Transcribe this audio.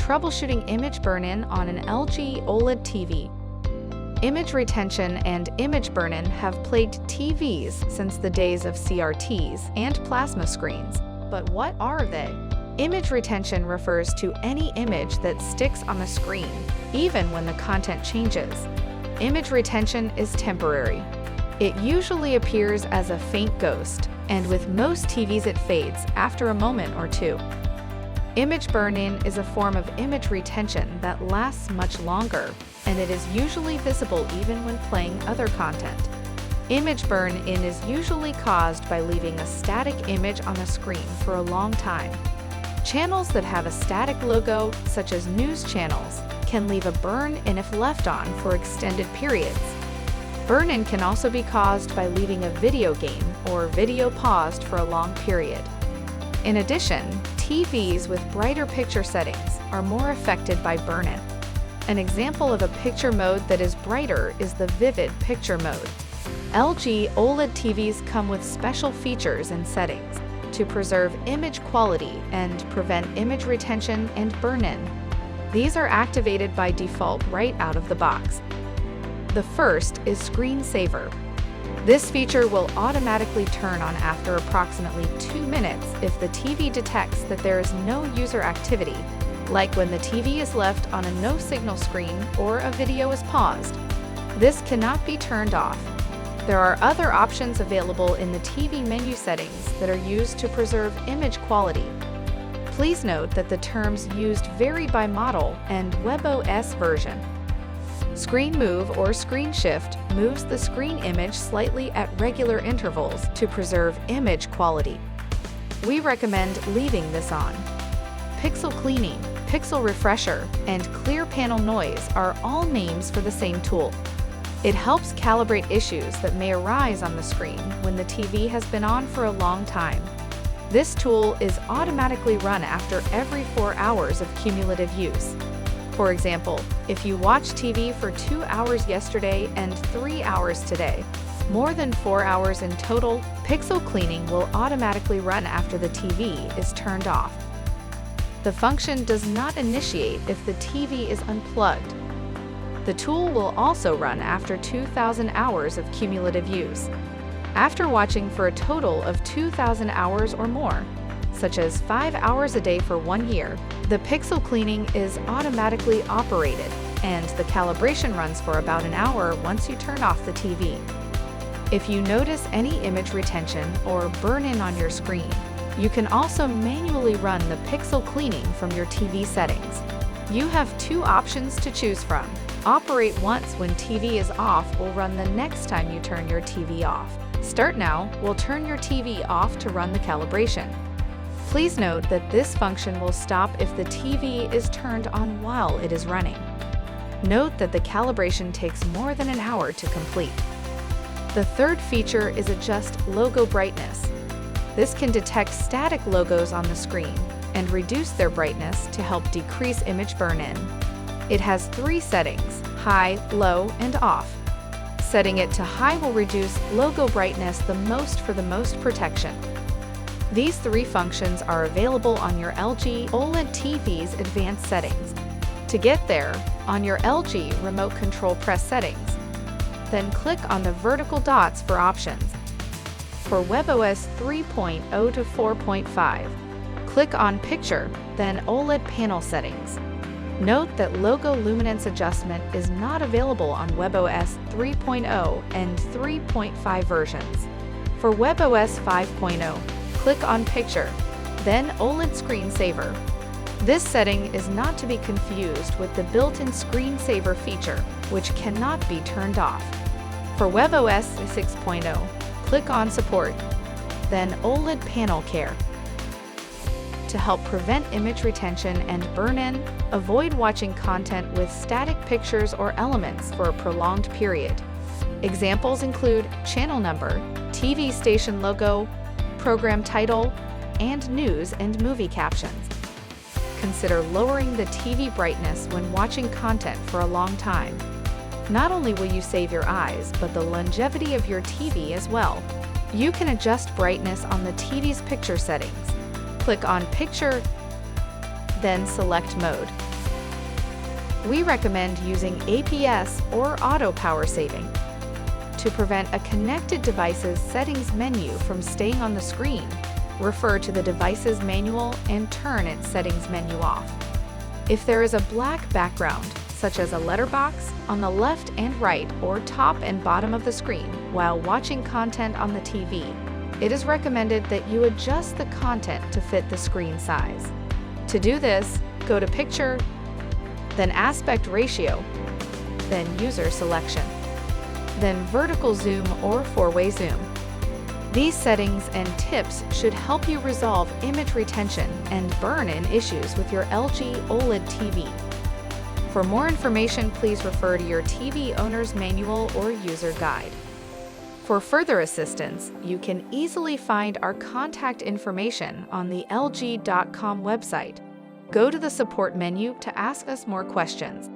troubleshooting image burn-in on an LG OLED TV. Image retention and image burn-in have plagued TVs since the days of CRTs and plasma screens. But what are they? Image retention refers to any image that sticks on the screen, even when the content changes. Image retention is temporary. It usually appears as a faint ghost, and with most TVs it fades after a moment or two. Image burn-in is a form of image retention that lasts much longer, and it is usually visible even when playing other content. Image burn-in is usually caused by leaving a static image on the screen for a long time. Channels that have a static logo, such as news channels, can leave a burn-in if left on for extended periods. Burn-in can also be caused by leaving a video game or video paused for a long period. In addition, TVs with brighter picture settings are more affected by burn-in. An example of a picture mode that is brighter is the vivid picture mode. LG OLED TVs come with special features and settings to preserve image quality and prevent image retention and burn-in. These are activated by default right out of the box. The first is Screen Saver. This feature will automatically turn on after approximately 2 minutes if the TV detects that there is no user activity, like when the TV is left on a no-signal screen or a video is paused. This cannot be turned off. There are other options available in the TV menu settings that are used to preserve image quality. Please note that the terms used vary by model and WebOS version. Screen Move or Screen Shift moves the screen image slightly at regular intervals to preserve image quality. We recommend leaving this on. Pixel Cleaning, Pixel Refresher, and Clear Panel Noise are all names for the same tool. It helps calibrate issues that may arise on the screen when the TV has been on for a long time. This tool is automatically run after every 4 hours of cumulative use. For example, if you watch TV for 2 hours yesterday and 3 hours today, more than 4 hours in total, Pixel Cleaning will automatically run after the TV is turned off. The function does not initiate if the TV is unplugged. The tool will also run after 2,000 hours of cumulative use. After watching for a total of 2,000 hours or more, such as 5 hours a day for 1 year, the Pixel Cleaning is automatically operated, and the calibration runs for about an hour once you turn off the TV. If you notice any image retention or burn-in on your screen, you can also manually run the Pixel Cleaning from your TV settings. You have 2 options to choose from. Operate once when TV is off will run the next time you turn your TV off. Start Now will turn your TV off to run the calibration. Please note that this function will stop if the TV is turned on while it is running. Note that the calibration takes more than an hour to complete. The third feature is Adjust Logo Brightness. This can detect static logos on the screen and reduce their brightness to help decrease image burn-in. It has 3 settings: high, low, and off. Setting it to high will reduce logo brightness the most for the most protection. These 3 functions are available on your LG OLED TV's advanced settings. To get there, on your LG remote control, press Settings. Then click on the vertical dots for options. For WebOS 3.0 to 4.5, click on Picture, then OLED Panel Settings. Note that logo luminance adjustment is not available on WebOS 3.0 and 3.5 versions. For WebOS 5.0, click on Picture, then OLED Screen Saver. This setting is not to be confused with the built-in Screen Saver feature, which cannot be turned off. For WebOS 6.0, click on Support, then OLED Panel Care. To help prevent image retention and burn-in, avoid watching content with static pictures or elements for a prolonged period. Examples include channel number, TV station logo, program title, and news and movie captions. Consider lowering the TV brightness when watching content for a long time. Not only will you save your eyes, but the longevity of your TV as well. You can adjust brightness on the TV's picture settings. Click on Picture, then select Mode. We recommend using APS or auto power saving. To prevent a connected device's settings menu from staying on the screen, refer to the device's manual and turn its settings menu off. If there is a black background, such as a letterbox, on the left and right or top and bottom of the screen while watching content on the TV, it is recommended that you adjust the content to fit the screen size. To do this, go to Picture, then Aspect Ratio, then User Selection, then Vertical Zoom or Four-Way Zoom. These settings and tips should help you resolve image retention and burn-in issues with your LG OLED TV. For more information, please refer to your TV owner's manual or user guide. For further assistance, you can easily find our contact information on the LG.com website. Go to the support menu to ask us more questions.